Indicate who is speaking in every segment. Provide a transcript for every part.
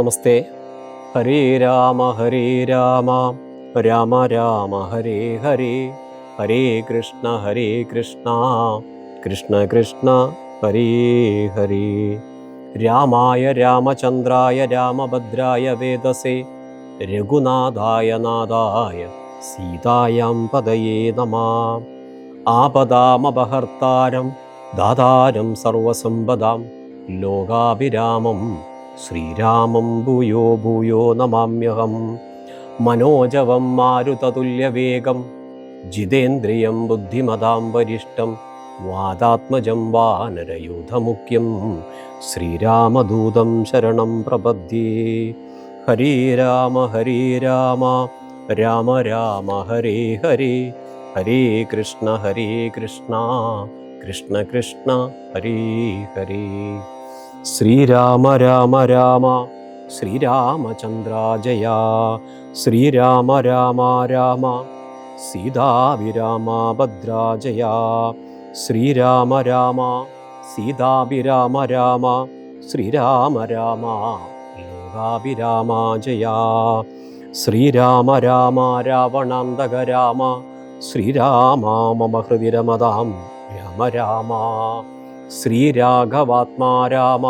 Speaker 1: നമസ്തേ. ഹരേ രാമ രാമ രാമ ഹരേ ഹരേ, ഹരേ കൃഷ്ണ കൃഷ്ണ കൃഷ്ണ ഹരേ ഹരേ. രാമായ രാമചന്ദ്രായ രാമഭദ്രായ വേദസേ, രഘുനാഥായ നാഥായ സീതായാം പദയേ നമഃ. ആപദാമപഹർത്താരം ദാതാരം സർവസമ്പദാം, ലോകാഭിരാമം ശ്രീരാമം ഭൂയോ ഭൂയോ നമാമ്യഹം. മനോജവം മാരുതതുല്യവേഗം, ജിതേന്ദ്രിയം ബുദ്ധിമതാം വരിഷ്ടം, വാതാത്മജം വാനരയൂഥമുഖ്യം, ശ്രീരാമദൂതം ശരണം പ്രപദ്യേ. ഹരേ രാമ രാമ രാമ ഹരേ ഹരേ, ഹരേ കൃഷ്ണ കൃഷ്ണ കൃഷ്ണ ഹരേ ഹരേ. ശ്രീരാമ രാമ രാമ ശ്രീരാമചന്ദ്രാജയ, ശ്രീരാമ രാമ രാമ സീതാഭിരാമ ഭദ്രാജയ, ശ്രീരാമ രാമ സീതാഭിരാമ രാമ, ശ്രീരാമ രാമ ലോകാഭിരാമജയ, ശ്രീരാമ രാമ രാവണാന്തക രാമ, ശ്രീരാമ മമ ഹൃദി രമതാം രാമ രാമ, ശ്രീരാഘവാത്മാ രാമ,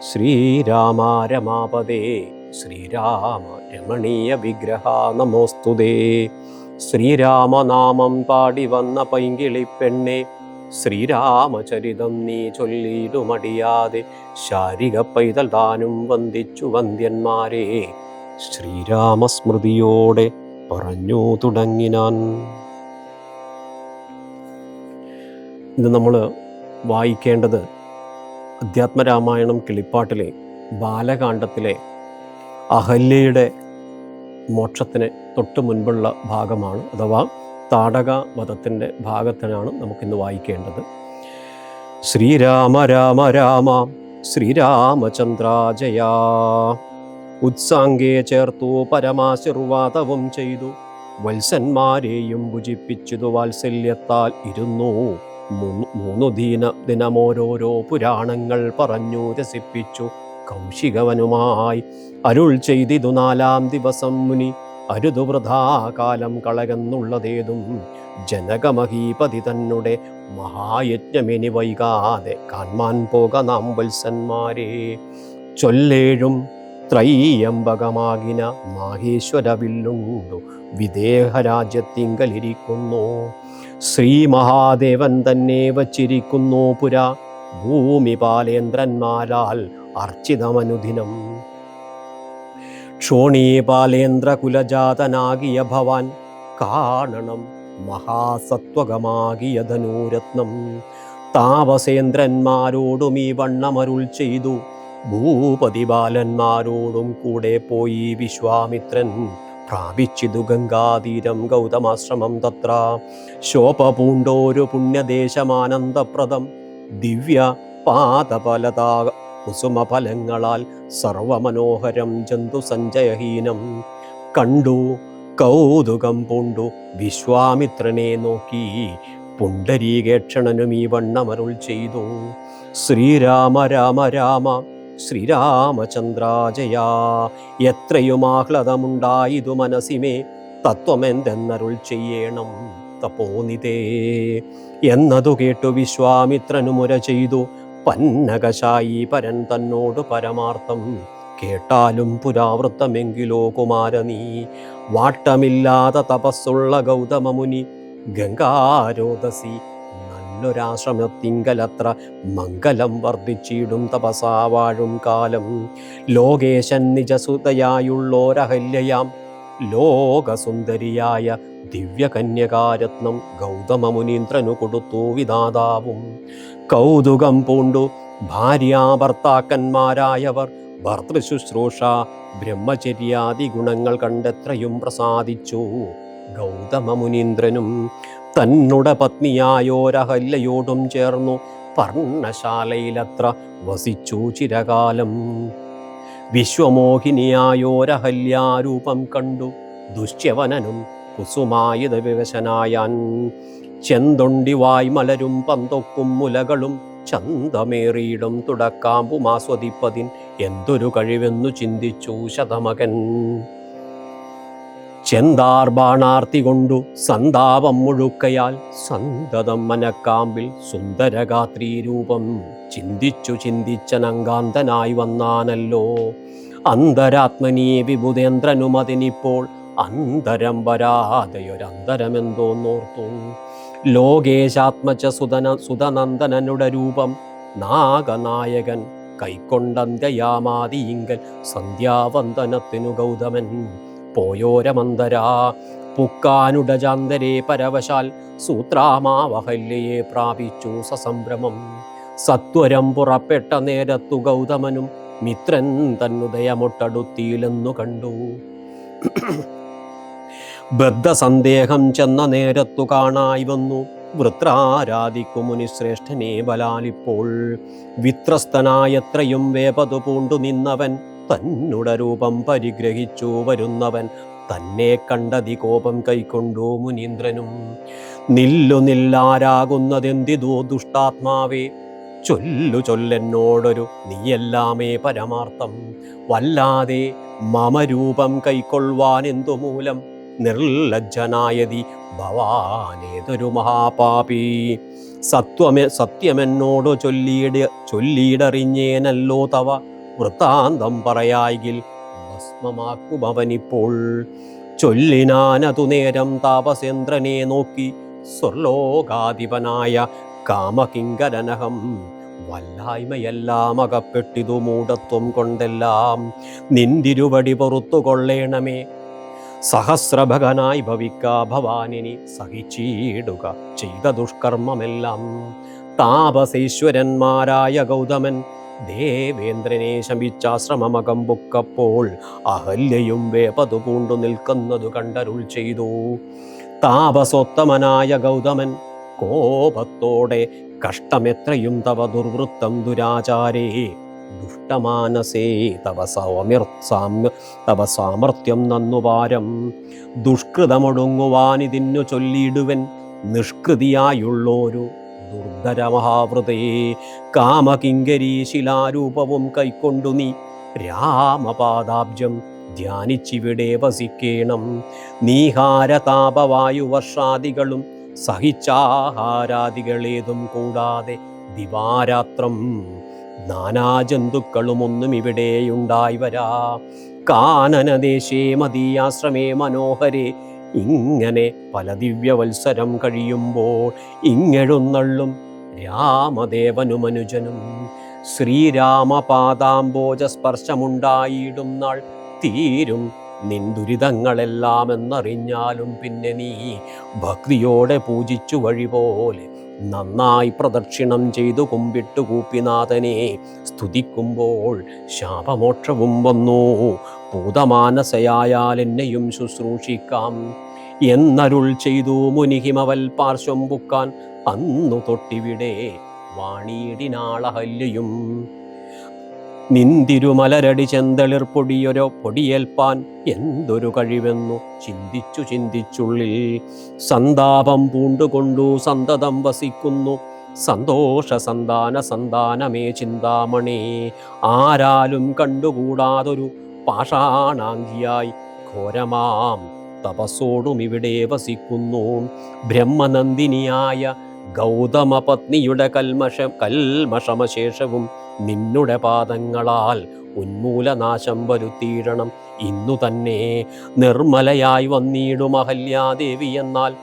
Speaker 1: ശ്രീരാമ രമാപദേ, ശ്രീരാമ രമണീയ വിഗ്രഹ നമോസ്തുതേ. ശ്രീരാമനാമം പാടി വന്ന പൈങ്കിളിപ്പെണ്ണെ, ശ്രീരാമചരിതം നീ ചൊല്ലിടുമടിയാതെ, ശാരിക പൈതൽ താനും വന്ദിച്ചു വന്ദ്യന്മാരെ, ശ്രീരാമസ്മൃതിയോടെ പറഞ്ഞു തുടങ്ങിനാൻ. ഇത് നമ്മൾ വായിക്കേണ്ടത് അധ്യാത്മരാമായണം കിളിപ്പാട്ടിലെ ബാലകാണ്ഡത്തിലെ അഹല്യയുടെ മോക്ഷത്തിന് തൊട്ട് മുൻപുള്ള ഭാഗമാണ്, അഥവാ താടക വധത്തിൻ്റെ ഭാഗത്തിനാണ് നമുക്കിന്ന് വായിക്കേണ്ടത്. ശ്രീരാമ രാമ രാമ ശ്രീരാമചന്ദ്രാജയ, ഉത്സാംഗേ ചേർത്തു പരമാശീർവാദവും ചെയ്തു, വത്സന്മാരെയും ഭുജിപ്പിച്ചതു വാത്സല്യത്താൽ ഇരുന്നു. മൂന്നു ദിനമോരോരോ പുരാണങ്ങൾ പറഞ്ഞു രസിപ്പിച്ചു, കൗശികവനുമായി അരുൾ ചെയ്തിതു നാലാം ദിവസം മുനി, അരുതു വൃഥാകാലം കളകെന്നുള്ളതേതും, ജനകമഹീപതി തന്നെ മഹായജ്ഞമിനി വൈകാതെ കാൺമാൻ പോക നാം വത്സന്മാരെ. ചൊല്ലേഴും ത്രയീയംബകമാകിന മാഹേശ്വരവില്ലുണ്ടു, വിദേഹരാജ്യത്തിങ്കലിരിക്കുന്നു, ശ്രീ മഹാദേവൻ തന്നെ വച്ചിരിക്കുന്നു പുരാ, ഭൂമിപാലേന്ദ്രന്മാരാൽ അർച്ചിതമനുദിനം. ക്ഷോണീപാലേന്ദ്ര കുലജാതനാകിയ ഭവാൻ, കാണണം മഹാസത്വകമാകിയ ധനൂരത്നം, താപസേന്ദ്രന്മാരോടും ഈ വണ്ണമരുൾ ചെയ്തു, ഭൂപതി ബാലന്മാരോടും കൂടെ പോയി വിശ്വാമിത്രൻ, പ്രാപിച്ചിതു ഗംഗാതീരം ഗൗതമാശ്രമം തത്ര. ശോഭ പൂണ്ടോരു പുണ്യദേശമാനന്ദപ്രദം, ദിവ്യ പാദഫലതാ കുസുമഫലങ്ങളാൽ സർവമനോഹരം ജന്തു സഞ്ചയഹീനം. കണ്ടു കൗതുകം പൂണ്ടു വിശ്വാമിത്രനെ നോക്കി, പുണ്ടരീകേക്ഷണനും ഈ വണ്ണമരുൾ ചെയ്തു, ശ്രീരാമ രാമ രാമ ശ്രീരാമചന്ദ്രാജയ, എത്രയും ആഹ്ലദമുണ്ടായിതു മനസ്സിമേ, തത്വമെന്തെന്നരുൾ ചെയ്യണം തപോനിതേ. എന്നതു കേട്ടു വിശ്വാമിത്രനു മുര ചെയ്തു, പന്നകശായി പരൻ തന്നോട് പരമാർത്ഥം, കേട്ടാലും പുരാവൃത്തമെങ്കിലോ കുമാരനീ, വാട്ടമില്ലാതെ തപസ്സുള്ള ഗൗതമമുനി, ഗംഗാരോദസി നല്ലൊരാശ്രമത്തിങ്കലത്ര മംഗലം വർദ്ധിച്ചിടും തപസാ വാഴും കാലം. ലോകേശൻ നിജസുതയായുള്ളോരഹല്യയാം, ലോകസുന്ദരിയായ ദിവ്യകന്യകാരത്നം ഗൗതമമുനീന്ദ്രനു കൊടുത്തു വിധാതാവും. കൗതുകം പൂണ്ടു ഭാര്യാഭർത്താക്കന്മാരായവർ, ഭർതൃശുശ്രൂഷ ബ്രഹ്മചര്യാദി ഗുണങ്ങൾ കണ്ടെത്രയും പ്രസാദിച്ചു. ഗൗതമമുനീന്ദ്രനും തന്നുടെ പത്നിയായോരഹല്യയോടും ചേർന്നു പർണശാലയിലത്ര വസിച്ചു ചിരകാലം. വിശ്വമോഹിനിയായോരഹല്യാരൂപം കണ്ടു ദുശ്യവനനും കുസുമായുധ വിവശനായാൻ. ചെന്തൊണ്ടി വായ്മലരും പന്തൊക്കും മുലകളും ചന്തമേറിയിടും തുടക്കാമ്പുമാസ്വദിപ്പതിൻ എന്തൊരു കഴിവെന്നു ചിന്തിച്ചു ശതമകൻ. ചെന്താർ ബാണാർത്തി കൊണ്ടു സന്താപം മുഴുക്കയാൽ സന്തതം മനക്കാമ്പിൽ സുന്ദരഗാത്രീ രൂപം ചിന്തിച്ചു ചിന്തിച്ചനങ്കാന്തനായി വന്നാനല്ലോ. അന്തരാത്മനീ വിബുധേന്ദ്രനുമതിനിപ്പോൾ അന്തരം വരാതെയൊരന്തരമെന്തോന്നോർത്തു. ലോകേശാത്മജ സുതനന്ദനനുടെ രൂപം നാഗനായകൻ കൈക്കൊണ്ടന്ത്യയാമാതിയിങ്കൽ സന്ധ്യാവന്ദനത്തിനു ഗൗതമൻ പോയോരമന്തരാ. പുക്കാനുടജാന്തരേ പരവശാൽ സൂത്രാമാവഹല്യയെ പ്രാപിച്ചു സസംഭ്രമം. സത്വരം പുറപ്പെട്ട നേരത്തു ഗൗതമനും മിത്രൻ തന്നുദയമൊട്ടടുത്തിയിലെന്നു കണ്ടു. ബദ്ധസന്ദേഹം ചെന്ന നേരത്തു കാണായി വന്നു വൃത്രാരാധിക്കു മുനിശ്രേഷ്ഠനെ ബലാലിപ്പോൾ. വിത്രസ്തനായത്രയും വേപതു പൂണ്ടു നിന്നവൻ തന്നുട രൂപം പരിഗ്രഹിച്ചു വരുന്നവൻ തന്നെ കണ്ടതി കോപം കൈക്കൊണ്ടു മുനീന്ദ്രനും. നില്ലാരാകുന്നതെന്തിതോ ദുഷ്ടാത്മാവേ, ചൊല്ലെന്നോടൊരു നീയെല്ലാമേ പരമാർത്ഥം. വല്ലാതെ മമരൂപം കൈക്കൊള്ളുവാൻ എന്തുമൂലം നിർലജ്ജനായതി ഭവാനേതൊരു മഹാപാപി. സത്യമെന്നോടു ചൊല്ലിയിടറിഞ്ഞേനല്ലോ തവ വൃത്താന്തം പറയായെങ്കിൽ ഭസ്മമാക്കുമവനിപ്പോൾ. ചൊല്ലിനാനതു നേരം താപസേന്ദ്രനെ നോക്കി സ്വർലോകാധിപനായ കാമകിങ്കരനഹം. വല്ലായ്മയെല്ലാം അകപ്പെട്ടിതു മൂഢത്വം കൊണ്ടെല്ലാം നിന്തിരുവടി പൊറുത്തു കൊള്ളേണമേ. സഹസ്രഭകനായി ഭവിക്കാ ഭവാനിനി സഹിച്ചിടുക ചെയ്ത ദുഷ്കർമ്മമെല്ലാം. താപസേശ്വരന്മാരായ ഗൗതമൻ ദേവേന്ദ്രനെ ശമിച്ചാശ്രമമകം പൊക്കപ്പോൾ അഹല്യയും വേപതു പൂണ്ടു നിൽക്കുന്നതു കണ്ടരുൾ ചെയ്തു. താപസോത്തമനായ ഗൗതമൻ കോപത്തോടെ കഷ്ടമെത്രയും തവ ദുർവൃത്തം ദുരാചാരേ. ദുഷ്ടമാനസേ തവ സാമർത്ഥ്യം നന്നുപാരം. ദുഷ്കൃതമൊടുങ്ങുവാനിതിന്നു ചൊല്ലിയിടുവൻ നിഷ്കൃതിയായുള്ളോരു ദുർധരമഹാവൃതേ. കാമകിങ്കരീ ശിലാരൂപവും കൈക്കൊണ്ടു നീ രാമപാദാബ്ജം ധ്യാനിച്ചിവിടെ വസിക്കേണം. നീഹാരതാപവായുവർഷാദികളും സഹിച്ചാഹാരാദികളേതും കൂടാതെ ദിവാരാത്രം നാനാജന്തുക്കളുമൊന്നും ഇവിടെയുണ്ടായി വരാ. കാനനദേശേ മദീയാശ്രമേ മനോഹരേ, ഇങ്ങനെ പല ദിവ്യവത്സരം കഴിയുമ്പോൾ ഇങ്ങെഴുന്നള്ളും രാമദേവനുമനുജനും. ശ്രീരാമപാദാംബോജ സ്പർശമുണ്ടായിടും നാൾ തീരും നിൻ ദുരിതങ്ങളെല്ലാം എന്നറിഞ്ഞാലും പിന്നെ നീ ഭക്തിയോടെ പൂജിച്ചു വഴി പോലെ നന്നായി പ്രദക്ഷിണം ചെയ്തു കുമ്പിട്ടു കൂപ്പിനാഥനെ സ്തുതിക്കുമ്പോൾ ശാപമോക്ഷവും വന്നു. പൂതമാനസയായാൽ എന്നെയും ശുശ്രൂഷിക്കാം എന്നരുൾ ചെയ്തു മുനിഹിമവൽ പാർശ്വം പുക്കാൻ. അന്നു തൊട്ടിവിടെ വാണിയിടിനാളഹല്യയും. നിന്തിരുമലരടി ചെന്തളിർ പൊടിയേൽപ്പാൻ എന്തൊരു കഴിവെന്നു ചിന്തിച്ചുള്ളിൽ സന്താപം പൂണ്ടുകൊണ്ടു സന്തതം വസിക്കുന്നു. സന്തോഷ സന്താനമേ ചിന്താമണി. ആരാലും കണ്ടുകൂടാതൊരു പാഷാണാംഗിയായി ഘോരമാം തപസ്സോടും ഇവിടെ വസിക്കുന്നു. ബ്രഹ്മനന്ദിനിയായ ഗൗതമപത്നിയുടെ കൽമഷമശേഷവും നിന്നുടെ പാദങ്ങളാൽ ഉന്മൂലനാശം വരുത്തിയിടണം ഇന്നു തന്നെ. നിർമ്മലയായി വന്നിടും അഹല്യാദേവി എന്നാൽ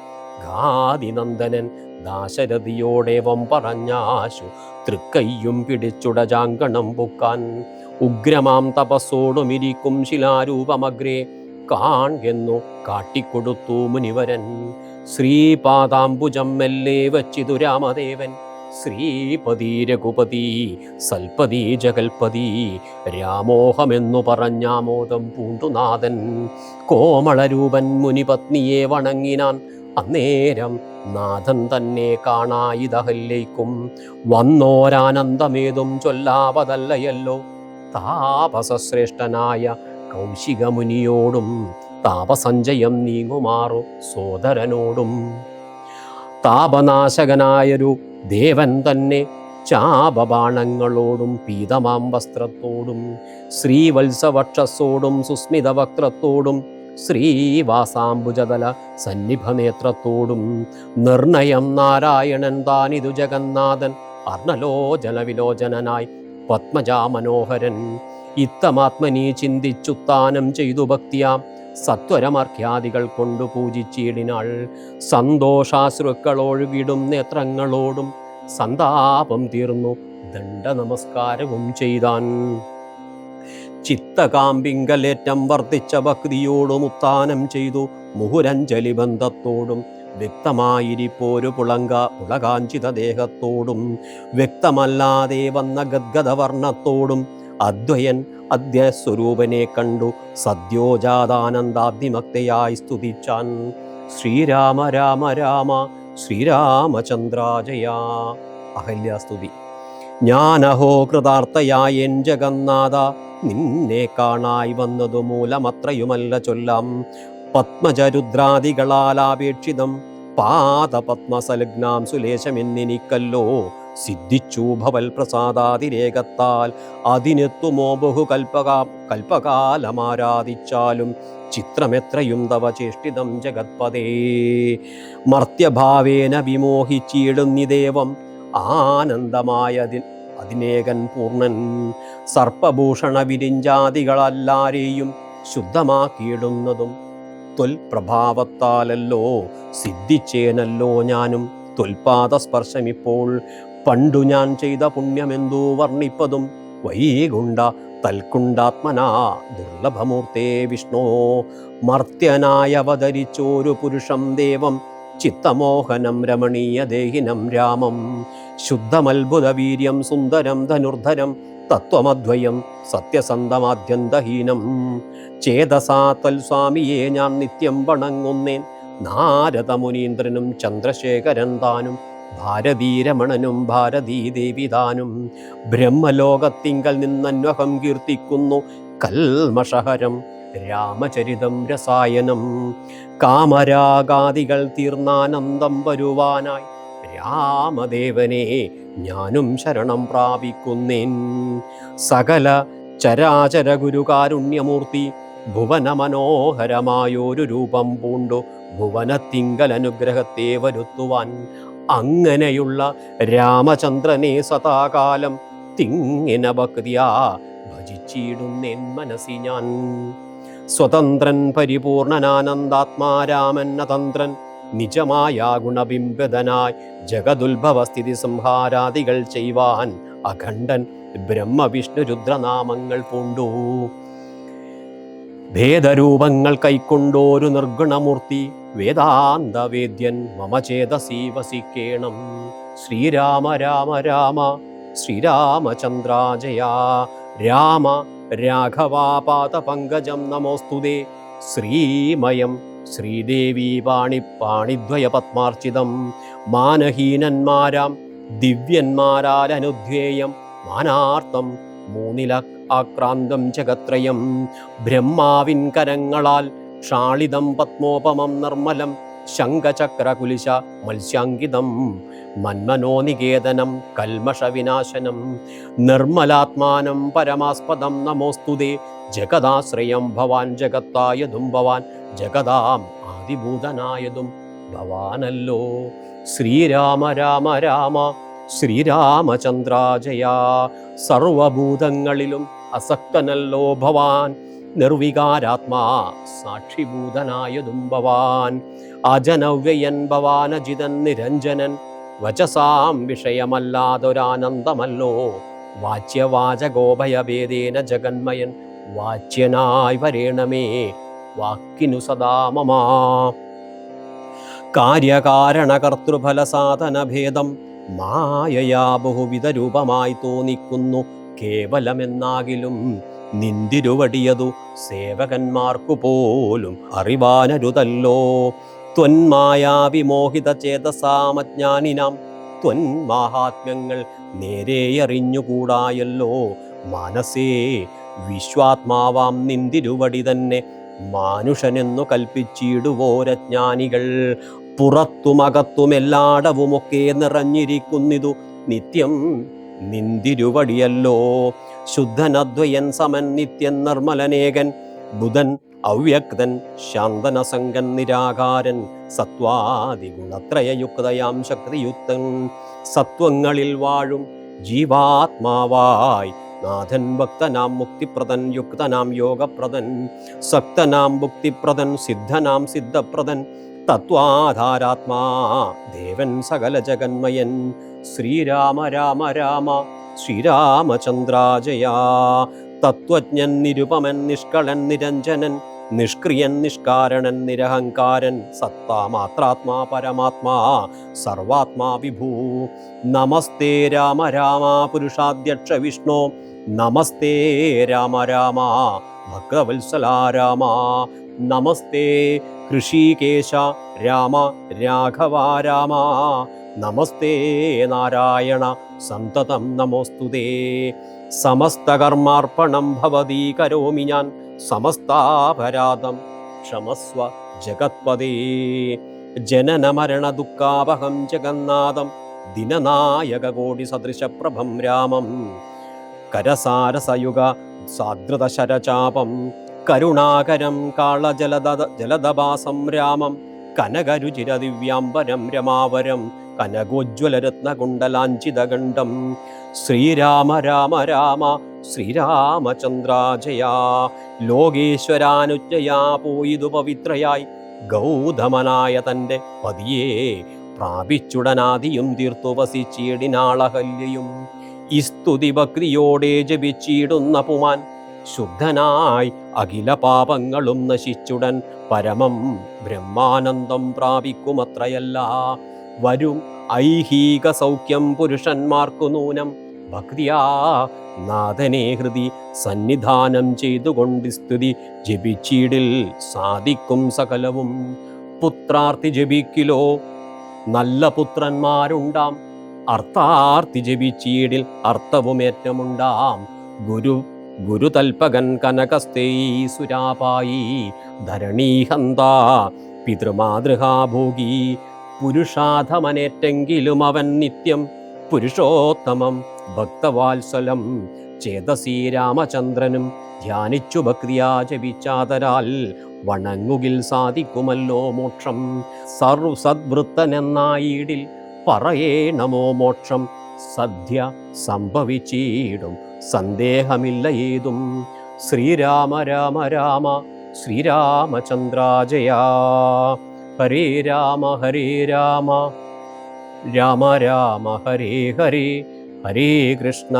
Speaker 1: ഗാദിനന്ദനൻ ദാശരഥിയോടേവം പറഞ്ഞാശു തൃക്കയ്യും പിടിച്ചുടജാങ്കണം പൊക്കാൻ. ഉഗ്രമാം തപസ്സോടുമിരിക്കും ശിലാരൂപമഗ്രേ കാൺകെന്നു കാട്ടിക്കൊടുത്തു മുനിവരൻ. ശ്രീപാദാംബുജം മെല്ലെ വച്ചിതു രാമദേവൻ. ശ്രീപതി രഘുപതി സൽപതി ജഗൽപതി രാമോഹമെന്നു പറഞ്ഞാമോദം പൂണ്ടുനാഥൻ. കോമളരൂപൻ മുനിപത്നിയെ വണങ്ങിനാൻ. അന്നേരം നാഥൻ തന്നെ കാണായിതഹല്യയ്ക്കും വന്നോരാനന്ദമേതും ചൊല്ലാവതല്ലയല്ലോ. താപസശ്രേഷ്ഠനായ കൗശികമുനിയോടും താപസഞ്ചയം നീങ്ങുമാറു സോദരനോടും താപനാശകനായൊരു ദേവൻ തന്നെ ചാപബാണങ്ങളോടും പീതമാം വസ്ത്രത്തോടും ശ്രീവത്സവക്ഷസോടും സുസ്മിത വക്ത്രത്തോടും ശ്രീവാസാംബുജതല സന്നിഭനേത്രത്തോടും നിർണയം നാരായണൻ താനിതു ജഗന്നാഥൻ അർണലോചനവിലോചനനായി പത്മജാമനോഹരൻ ഇത്തമാത്മനി ചിന്തിച്ചുത്താനം ചെയ്തു ഭക്തിയാം സത്വരമർഘ്യാദികൾ കൊണ്ടു പൂജിച്ചിടിനാൾ. സന്തോഷാശ്രുക്കളൊഴുകിടും നേത്രങ്ങളോടും സന്താപം തീർന്നു ദണ്ഡ നമസ്കാരവും ചെയ്താൻ. ചിത്തകാമ്പിങ്കലേറ്റം വർദ്ധിച്ച ഭക്തിയോടും ഉത്താനം ചെയ്തു മുഹുരഞ്ജലി ബന്ധത്തോടും വ്യക്തമായിരിപ്പോരു പുളകാഞ്ചിത ദേഹത്തോടും വ്യക്തമല്ലാതെ വന്ന ഗദ്ഗദവർണ്ണത്തോടും അദ്വയൻ അദ്യസ്വരൂപനെ കണ്ടു സദ്യോജാതാനന്ദാദ്യമക്തയായി സ്തുതിച്ചാൻ. ശ്രീരാമ രാമ രാമ ശ്രീരാമചന്ദ്രാജയ. അഹല്യാസ്തുതി. ഞാനഹോ കൃതാർത്ഥയായ എൻ ജഗന്നാഥ, നിന്നെ കാണായി വന്നതു മൂലമത്രയുമല്ല ചൊല്ലാം. പത്മജരുദ്രാദികളാലാപേക്ഷിതം പാദപത്മസലഗ്നാം സുലേശമെന്നിനിക്കല്ലോ സിദ്ധിച്ചു ഭവൽ പ്രസാദാതിരേകത്താൽ. അതിനെത്തുമോ കൽപ്പകാലമാരാധിച്ചാലും ചിത്രമെത്രയും തവ ചേഷ്ടിതം ജഗത്പദേ. മർത്യഭാവേന വിമോഹിച്ചിടുന്നിദേവം ആനന്ദമായതിനേകൻ പൂർണ്ണൻ. സർപ്പഭൂഷണ വിരിഞ്ചാദികളല്ലാരെയും ശുദ്ധമാക്കിയിടുന്നതും ത്വൽപ്രഭാവത്താലല്ലോ. സിദ്ധിച്ചേനല്ലോ ഞാനും ത്വൽപാദസ്പർശമിപ്പോൾ. പണ്ടു ഞാൻ ചെയ്ത പുണ്യമെന്തു വർണ്ണിപ്പതും വൈകുണ്ഠ തൽക്കുണ്ടാത്മനാ ദുർലഭമൂർത്തേ വിഷ്ണോ. മർത്യനായ അവതരിച്ചോരു പുരുഷം ദേവം ചിത്തമോഹനം രമണീയ ദേഹിനം രാമം. ശുദ്ധമത്ഭുത വീര്യം സുന്ദരം ധനുർധരം തത്വമദ്വയം സത്യസന്ധമാദ്യന്തഹീനം. ചേതസാ തൽസ്വാമിയെ ഞാൻ നിത്യം വണങ്ങുന്നേൻ. നാരദ മുനീന്ദ്രനും ചന്ദ്രശേഖരൻ താനും ഭാരതീരമണനും ഭാരതീദേവി താനും. ബ്രഹ്മലോകത്തിങ്കൽ നിന്നന്വഹം കീർത്തിക്കുന്നു കൽമഷഹരം രാമചരിതം രസായനം. കാമരാഗാദികൾ തീർന്നാനന്ദം വരുവാനായി രാമദേവനെ ഞാനും ശരണം പ്രാപിക്കുന്നേൻ. സകല ചരാചര ഗുരുകാരുണ്യമൂർത്തി ഭുവന മനോഹരമായൊരു രൂപം പൂണ്ടു ഭുവനത്തിങ്കൽ അനുഗ്രഹത്തെ വരുത്തുവാൻ. അങ്ങനെയുള്ള രാമചന്ദ്രനെ സദാകാലം തിങ്ങിന ഭക്തിയാ ഭജിച്ചിടുന്നേൻ മനസ്സി ഞാൻ. സ്വതന്ത്രൻ പരിപൂർണനാനന്ദാത്മാരാമൻ അതന്ത്രൻ നിജമായ ഗുണബിംബിതനായി ജഗതുത്ഭവസ്ഥിതി സംഹാരാദികൾ ചെയ്യുവാൻ അഖണ്ഡൻ ബ്രഹ്മവിഷ്ണു രുദ്രനാമങ്ങൾ പൂണ്ടു. ഭേദരൂപങ്ങൾ കൈക്കൊണ്ടോരു നിർഗുണമൂർത്തി വേദാന്ത വേദ്യൻ മമ ചേതസി വസിക്കേണം. ശ്രീരാമ രാമ രാമ ശ്രീരാമചന്ദ്രാജയ. രാമ രാഘവാപാദപങ്കജം നമോസ്തുതേ. ശ്രീമയം ശ്രീദേവി പാണിദ്വയ പത്മാർച്ചിതം. മാനഹീനന്മാരാം ദിവ്യന്മാരാൽ അനുധ്യേയം മാനാർത്ഥം മൂന്നില ആക്രാന്തം ജഗത്രയം. ബ്രഹ്മാവിൻ കരങ്ങളാൽ ക്ഷാളിതം പത്മോപമം നിർമ്മലം ശംഖചക്രകുലിശ മത്സ്യാങ്കിതം. മന്മനോനികേതനം കൽമഷവിനാശനം നിർമ്മലാത്മാനം പരമാസ്പദം നമോസ്തുതേ. ജഗദാശ്രയം ഭവാൻ ജഗത്തായതും ഭവാൻ ജഗതാം ആദിഭൂതനായതും ഭവാനല്ലോ. ശ്രീരാമ രാമ രാമ ശ്രീരാമചന്ദ്രാജയ. സർവഭൂതങ്ങളിലും അസക്തനല്ലോ ഭവാൻ. നിർവികാരാത്മാ സാക്ഷിഭൂതനായതും ഭവാൻ. അജനവ്യയൻ ഭവാൻ അജിതൻ നിരഞ്ജനൻ. വചസാം വിഷയമല്ലാതൊരാനന്ദമല്ലോ. വാച്യവാചകോഭയഭേദേന ജഗന്മയൻ വാച്യനായി വരേണമേ വാക്കിനു സദാ മമ. കാര്യകാരണകർത്തൃഫല സാധനഭേദം മായയാ ബഹുവിധ രൂപമായി തോന്നിക്കുന്നു കേവലമെന്നാകിലും നിന്തിരുവടിയതു സേവകന്മാർക്കു പോലും അറിവാനരുതല്ലോ. ത്വന്മായാവിമോഹിത ചേതസാമജ്ഞാനിനാം ത്വന്മാഹാത്മ്യങ്ങൾ നേരെ അറിഞ്ഞുകൂടായല്ലോ. മനസ്സേ വിശ്വാത്മാവാം നിന്തിരുവടി തന്നെ മാനുഷനെന്നു കൽപ്പിച്ചിടുവോരജ്ഞാനികൾ. പുറത്തുമകത്തുമെല്ലാടവുമൊക്കെ നിറഞ്ഞിരിക്കുന്നിതു നിത്യം നിന്തിരുവടിയല്ലോ. ശുദ്ധനദ്വയൻ സമൻ നിത്യൻ നിർമ്മലനേകൻ ബുധൻ അവ്യക്തൻ ശാന്തനസംഗൻ നിരാകാരൻ സത്വാദിഗുണത്രയയുക്തയാം ശക്തിയുക്തൻ സത്വങ്ങളിൽ വാഴും ജീവാത്മാവായി നാഥൻ ഭക്തനാം മുക്തിപ്രദൻ യുക്തനാം യോഗപ്രദൻ സക്തനാം മുക്തിപ്രദൻ സിദ്ധനാം സിദ്ധപ്രദൻ തത്വാധാരാത്മാ ദേവൻ സകല ജഗന്മയൻ ശ്രീരാമ രാമ രാമ ശ്രീരാമചന്ദ്രാജയാ. തത്വജ്ഞൻ നിരുപമൻ നിഷ്കളൻ നിരഞ്ജനൻ നിഷ്ക്രിയൻ നിഷ്കാരണൻ നിരഹങ്കാരൻ സത്താമാത്രാത്മാ പരമാത്മാ സർവാത്മാ വിഭൂ. നമസ്തേ രാമ രാമ പുരുഷാധ്യക്ഷ വിഷ്ണു നമസ്തേ രാമ രാമ ഭക്തവത്സല രാമ നമസ്തേ ഹൃഷീകേശ രാമ രാഘവ രാമ നമസ്തേ നാരായണ സന്തതം നമോസ്തുതേ. സമസ്തകർമാർപ്പണം ഭവതീ കരോമി ഞാൻ സമസ്താപരാധം ക്ഷമസ്വ ജഗത്പദേ. ജനനമരണ ദുഃഖാപഹം ജഗന്നാഥം ദിനനായക കോടി സദൃശപ്രഭം രാമം കരസാരസയുഗ സാദ്രത ശരചാപം കരുണാകരം ജലദഭാസം രാമം കനകരുചിരദിവ്യാംബരം രമാവരം കനകോജ്വലരത്നകുണ്ടലാഞ്ചിതഗണ്ഡം. ശ്രീരാമ രാമ രാമ ശ്രീരാമചന്ദ്രാജയാ. ലോകേശ്വരാനുജ്ഞയാ പോയിതു പവിത്രയായി ഗൗതമനായ തൻ്റെ പതിയെ പ്രാപിച്ചുടനാദിയും തീർത്തു വസിച്ചിടിനാളഹല്യയും. ഈ സ്തുതി ഭക്തിയോടെ ജപിച്ചിടുന്ന പുമാൻ ശുദ്ധനായി അഖില പാപങ്ങളും നശിച്ചുടൻ പരമം ബ്രഹ്മാനന്ദം പ്രാപിക്കുമത്രയല്ല. വരും ഐഹിക സൗഖ്യം പുരുഷന്മാർക്കു നൂനം ഭക്തിയാ നാഥനെ ഹൃദി സന്നിധാനം ചെയ്തുകൊണ്ട് സ്തുതി ജപിച്ചിടിൽ സാധിക്കും സകലവും. പുത്രാർത്ഥി ജപിക്കിലോ നല്ല പുത്രന്മാരുണ്ടാം അർത്ഥാർത്ഥി ജപിച്ചീടിൽ അർത്ഥവുമേറ്റമുണ്ടാം. ഗുരുതൽപകൻ കനകസ്തേ സുരാപായി ധരണീഹന്ത പിതൃമാതൃഹാഭോഗി. പുരുഷാധമനേറ്റെങ്കിലും അവൻ നിത്യം പുരുഷോത്തമം ഭക്തവാത്സലം ചേതസി രാമചന്ദ്രനും ധ്യാനിച്ചു ഭക്തിയാ ജപിച്ചാതരാൽ വണങ്ങുകിൽ സാധിക്കുമല്ലോ മോക്ഷം. സർവസദ്വൃത്തനെന്നായിടിൽ പറയേണമോ മോക്ഷം സദ്യ സംഭവിച്ചിടും സന്ദേഹമില്ല ഏതും. ശ്രീരാമ രാമ രാമ ശ്രീരാമചന്ദ്രാജയാ. ഹരേ രാമ രാമ രാമ ഹരേ ഹരേ ഹരേ കൃഷ്ണ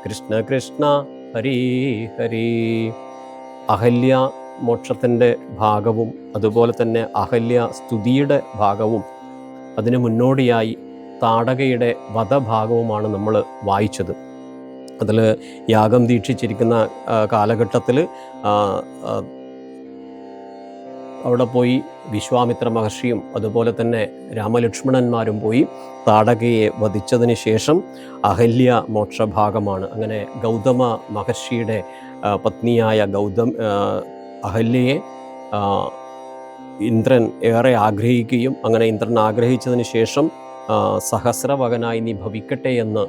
Speaker 1: കൃഷ്ണ കൃഷ്ണ ഹരേ ഹരേ. അഹല്യ മോക്ഷത്തിൻ്റെ ഭാഗവും അതുപോലെ തന്നെ അഹല്യ സ്തുതിയുടെ ഭാഗവും അതിന് മുന്നോടിയായി താടകയുടെ വധഭാഗവുമാണ് നമ്മൾ വായിച്ചത്. അതിൽ യാഗം ദീക്ഷിച്ചിരിക്കുന്ന കാലഘട്ടത്തിൽ അവിടെ പോയി വിശ്വാമിത്ര മഹർഷിയും അതുപോലെ തന്നെ രാമലക്ഷ്മണന്മാരും പോയി താടകയെ വധിച്ചതിന് ശേഷം അഹല്യ മോക്ഷഭാഗമാണ്. അങ്ങനെ ഗൗതമ മഹർഷിയുടെ പത്നിയായ അഹല്യയെ ഇന്ദ്രൻ ഏറെ ആഗ്രഹിക്കുകയും അങ്ങനെ ഇന്ദ്രൻ ആഗ്രഹിച്ചതിന് ശേഷം സഹസ്രവകനായി നീ ഭവിക്കട്ടെ എന്ന്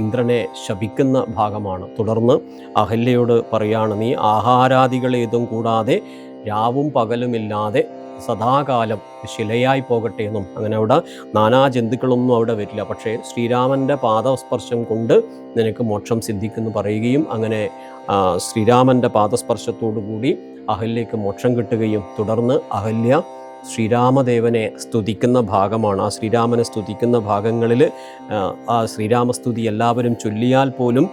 Speaker 1: ഇന്ദ്രനെ ശപിക്കുന്ന ഭാഗമാണ്. തുടർന്ന് അഹല്യയോട് പറയാണ്, നീ ആഹാരാദികളേതും കൂടാതെ രാവും പകലുമില്ലാതെ സദാകാലം ശിലയായി പോകട്ടെ എന്നും. അങ്ങനെ അവിടെ നാനാ ജന്തുക്കളൊന്നും അവിടെ വരില്ല, പക്ഷേ ശ്രീരാമൻ്റെ പാദസ്പർശം കൊണ്ട് നിനക്ക് മോക്ഷം സിദ്ധിക്കുന്നു പറയുകയും അങ്ങനെ ശ്രീരാമൻ്റെ പാദസ്പർശത്തോടു കൂടി അഹല്യയ്ക്ക് മോക്ഷം കിട്ടുകയും തുടർന്ന് അഹല്യ ശ്രീരാമദേവനെ സ്തുതിക്കുന്ന ഭാഗമാണ്. ആ ശ്രീരാമനെ സ്തുതിക്കുന്ന ഭാഗങ്ങളിൽ ആ ശ്രീരാമസ്തുതി എല്ലാവരും ചൊല്ലിയാൽ പോലും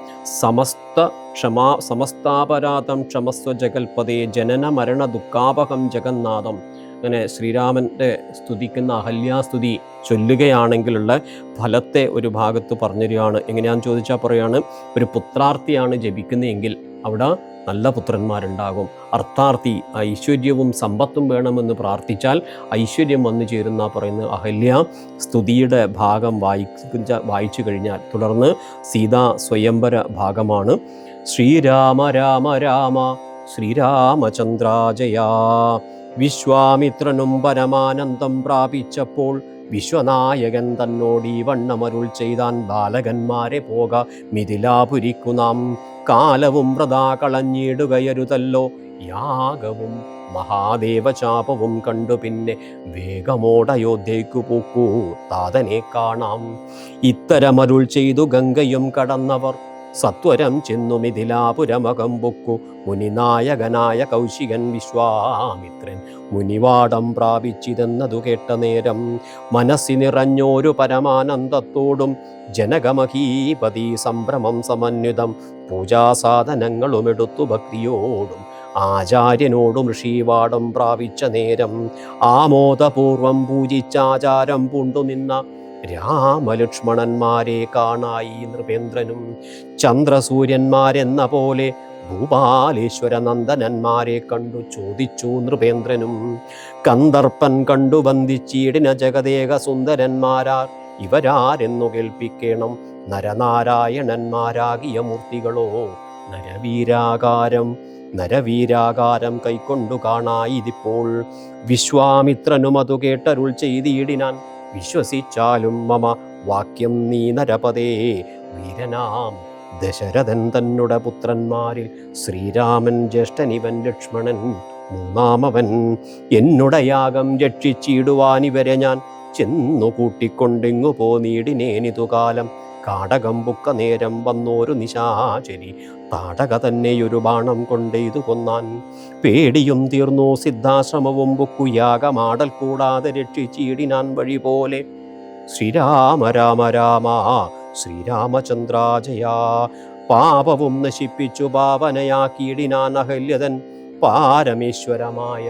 Speaker 1: സമസ്താപരാധം ക്ഷമസ്വ ജഗൽപദേ ജനന മരണ ദുഃഖാപഹം ജഗന്നാഥം. അങ്ങനെ ശ്രീരാമൻ്റെ സ്തുതിക്കുന്ന അഹല്യാസ്തുതി ചൊല്ലുകയാണെങ്കിലുള്ള ഫലത്തെ ഒരു ഭാഗത്ത് പറഞ്ഞുതരികയാണ്. എങ്ങനെയാണെന്ന് ചോദിച്ചാൽ പറയാണ്, ഒരു പുത്രാർത്ഥിയാണ് ജപിക്കുന്നതെങ്കിൽ അവിടെ നല്ല പുത്രന്മാരുണ്ടാകും. അർത്ഥാർത്ഥി ഐശ്വര്യവും സമ്പത്തും വേണമെന്ന് പ്രാർത്ഥിച്ചാൽ ഐശ്വര്യം വന്നു ചേരുന്ന പറയുന്നത്. അഹല്യ സ്തുതിയുടെ ഭാഗം വായിച്ചു കഴിഞ്ഞാൽ തുടർന്ന് സീതാ സ്വയംവര ഭാഗമാണ്. ശ്രീരാമ രാമ രാമ ശ്രീരാമചന്ദ്രാജയാ. വിശ്വാമിത്രനും പരമാനന്ദം പ്രാപിച്ചപ്പോൾ വിശ്വനായകൻ തന്നോട് ഈ വണ്ണമരുൾ ചെയ്താൻ, ബാലകന്മാരെ പോക മിഥിലാപുരിക്കു നാം, കാലവും വൃഥാ കളഞ്ഞിടുകയരുതല്ലോ. യാഗവും മഹാദേവചാപവും കണ്ടു പിന്നെ വേഗമോടയോധ്യയ്ക്കു പോക്കൂ, താതനെ കാണാം. ഇത്തരമരുൾ ചെയ്തു ഗംഗയും കടന്നവർ സത്വരം ചെന്നു മിഥിലാപുരമകം പൊക്കു. മുനിനായകനായ കൗശികൻ വിശ്വാമിത്രൻ മുനിവാടം പ്രാപിച്ചിതെന്നതു കേട്ട നേരം, മനസ്സി നിറഞ്ഞോരു പരമാനന്ദത്തോടും ജനകമഹീപതി സംഭ്രമം സമന്വിതം, പൂജാസാധനങ്ങളും എടുത്തു ഭക്തിയോടും ആചാര്യനോടും ഋഷിവാടം പ്രാപിച്ച നേരം, ആമോദപൂർവം പൂജിച്ചാചാരം പൂണ്ടു നിന്ന രാമലക്ഷ്മണന്മാരെ കാണായി നൃപേന്ദ്രനും. ചന്ദ്രസൂര്യന്മാരെന്ന പോലെ ഭൂപാലേശ്വര നന്ദനന്മാരെ കണ്ടു ചോദിച്ചു നൃപേന്ദ്രനും. കന്ദർപ്പൻ കണ്ടു ബന്ധിച്ചീടിന ജഗദേക സുന്ദരന്മാരാർ ഇവരാരെന്നു കേൾപ്പിക്കണം, നരനാരായണന്മാരാകിയ മൂർത്തികളോ നരവീരാകാരം കൈക്കൊണ്ടു കാണായിതിപ്പോൾ. വിശ്വാമിത്രനും അതു കേട്ടരുൾ ചെയ്തിടിനാൻ, വിശ്വസിച്ചാലും മമ വാക്യം നീ നരപതേ. വീരനാം ദശരഥൻ തന്നുടെ പുത്രന്മാരിൽ ശ്രീരാമൻ ജ്യേഷ്ഠനിവൻ ലക്ഷ്മണൻ മൂന്നാമവൻ. എന്നുടെ യാഗം രക്ഷിച്ചിടുവാനിവരെ ഞാൻ ചെന്നു കൂട്ടിക്കൊണ്ടിങ്ങു പോനീടിനേനിതു കാലം. കാടകം പുക്ക നേരം വന്നോരു നിശാചരി താടക തന്നെയൊരു ബാണം കൊണ്ടെയ്തു കൊന്നാൻ. പേടിയും തീർന്നു സിദ്ധാശ്രമവും പൊക്കു യാഗമാടൽ കൂടാതെ രക്ഷിച്ചിടിനാൻ വഴി പോലെ. ശ്രീരാമ രാമ രാമ ശ്രീരാമചന്ദ്രാജയ, പാപവും നശിപ്പിച്ചു പാവനയാക്കിയിടിനാൻ അഹല്യതൻ പാരമേശ്വരമായ.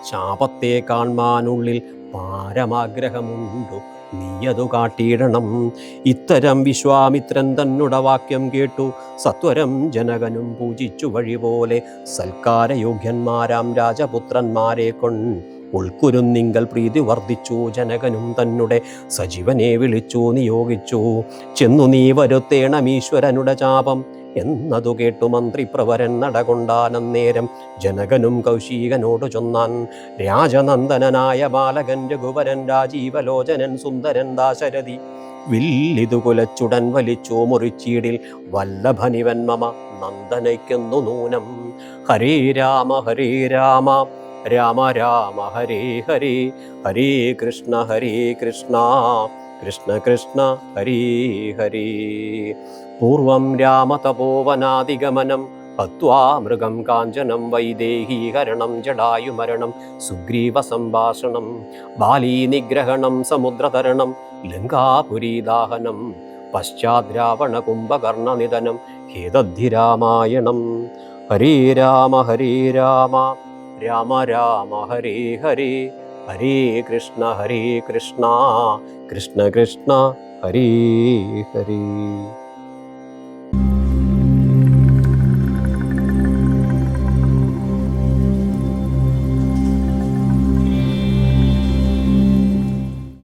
Speaker 1: ശാപത്തെ കാൺമാനുള്ളിൽ പാരമാഗ്രഹമുണ്ടു, നീയതു കാട്ടിയിടണം. ഇത്തരം വിശ്വാമിത്രൻ തന്നുടെ വാക്യം കേട്ടു സത്വരം ജനകനും പൂജിച്ചു വഴി പോലെ. സൽക്കാരയോഗ്യന്മാരാം രാജപുത്രന്മാരെ ഉൾക്കുരുന്നിങ്കൽ പ്രീതി വർദ്ധിച്ചു. ജനകനും തന്നുടെ സജീവനെ വിളിച്ചു നിയോഗിച്ചു, ചെന്നു നീ വരുത്തേണമീശ്വരനുടെ ചാപം എന്നതു കേട്ടു മന്ത്രിപ്രവരൻ നടകൊണ്ടാനന്നേരം. ജനകനും കൗശികനോട് ചൊന്നാൻ, രാജനന്ദനായ ബാലകൻ രഘുവരൻ രാജീവലോചനൻ സുന്ദരൻ ദാശരഥി വില്ലിതു കുലച്ചുടൻ വലിച്ചു മുറിച്ചീടിൽ, വല്ലഭനിവൻ മമ നന്ദനയ്ക്കുന്നു നൂനം. ഹരേ രാമ രാമ രാമ ഹരേ ഹരേ, ഹരേ കൃഷ്ണ കൃഷ്ണ കൃഷ്ണ ഹരേ ഹരേ. പൂർവം രാമതപോവനാദിഗമനം ഹത്വാ മൃഗം കാഞ്ചനം വൈദേഹീകരണം ജടായുമരണം സുഗ്രീവ സംഭാഷണം ബാലീനിഗ്രഹണം സമുദ്രതരണം ലങ്കാപുരീദാഹനം പശ്ചാത് രാവണ കുംഭകർണനിധനം ഹേതദ്ധിരാമായണം. ഹരേ രാമ രാമ രാമ ഹരേ ഹരേ, ഹരേ കൃഷ്ണ കൃഷ്ണ കൃഷ്ണ ഹരേ ഹരേ.